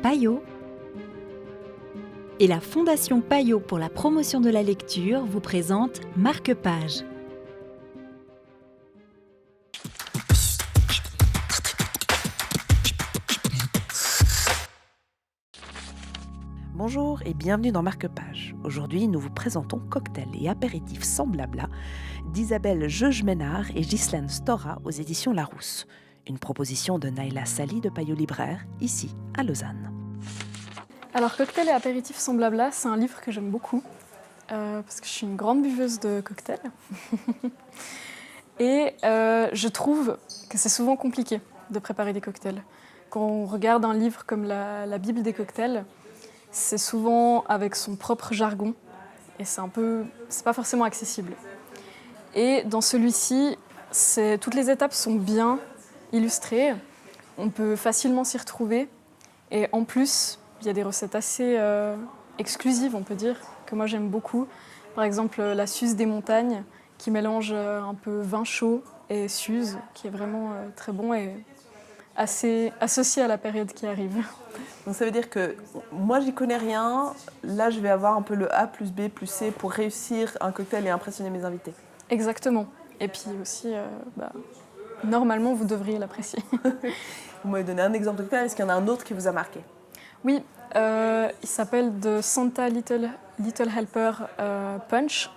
Payot et la Fondation Payot pour la promotion de la lecture vous présente Marque-Page. Bonjour et bienvenue dans Marque-Page. Aujourd'hui, nous vous présentons Cocktails et apéritifs sans blabla d'Isabelle Jeuge-Ménard et Ghislaine Stora aux éditions Larousse. Une proposition de Naïla Sali de Payot Libraire, ici à Lausanne. Alors, Cocktails et apéritifs sans blabla, c'est un livre que j'aime beaucoup parce que je suis une grande buveuse de cocktails. Et je trouve que c'est souvent compliqué de préparer des cocktails. Quand on regarde un livre comme la Bible des cocktails, c'est souvent avec son propre jargon et c'est pas forcément accessible. Et dans celui-ci, toutes les étapes sont bien illustrées, on peut facilement s'y retrouver et en plus, il y a des recettes assez exclusives, on peut dire, que moi j'aime beaucoup. Par exemple, la Suze des montagnes qui mélange un peu vin chaud et Suze, qui est vraiment très bon et assez associé à la période qui arrive. Donc ça veut dire que moi j'y connais rien, là je vais avoir un peu le A plus B plus C pour réussir un cocktail et impressionner mes invités. Exactement. Et puis aussi, normalement vous devriez l'apprécier. Vous m'avez donné un exemple de cocktail, est-ce qu'il y en a un autre qui vous a marqué? Oui, il s'appelle The Santa Little Helper Punch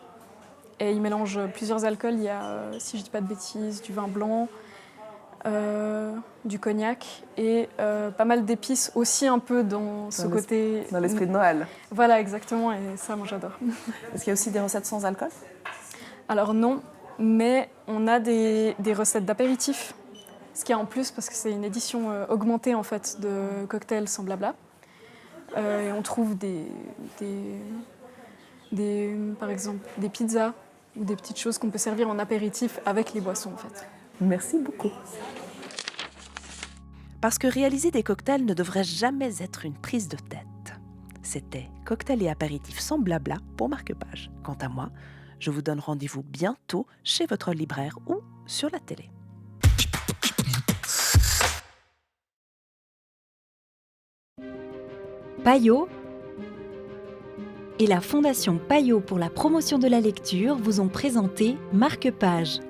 et il mélange plusieurs alcools. Il y a, si je ne dis pas de bêtises, du vin blanc, du cognac et pas mal d'épices aussi un peu dans ce côté... Dans l'esprit de Noël. Voilà, exactement, et ça, moi j'adore. Est-ce qu'il y a aussi des recettes sans alcool? Alors non, mais on a des recettes d'apéritifs, ce qui est en plus parce que c'est une édition augmentée en fait de cocktails sans blabla. Et on trouve par exemple des pizzas ou des petites choses qu'on peut servir en apéritif avec les boissons en fait. Merci beaucoup. Parce que réaliser des cocktails ne devrait jamais être une prise de tête. C'était Cocktails et apéritifs sans blabla pour Marque-Page. Quant à moi, je vous donne rendez-vous bientôt chez votre libraire ou sur la télé. Payot et la Fondation Payot pour la promotion de la lecture vous ont présenté Marque-Page.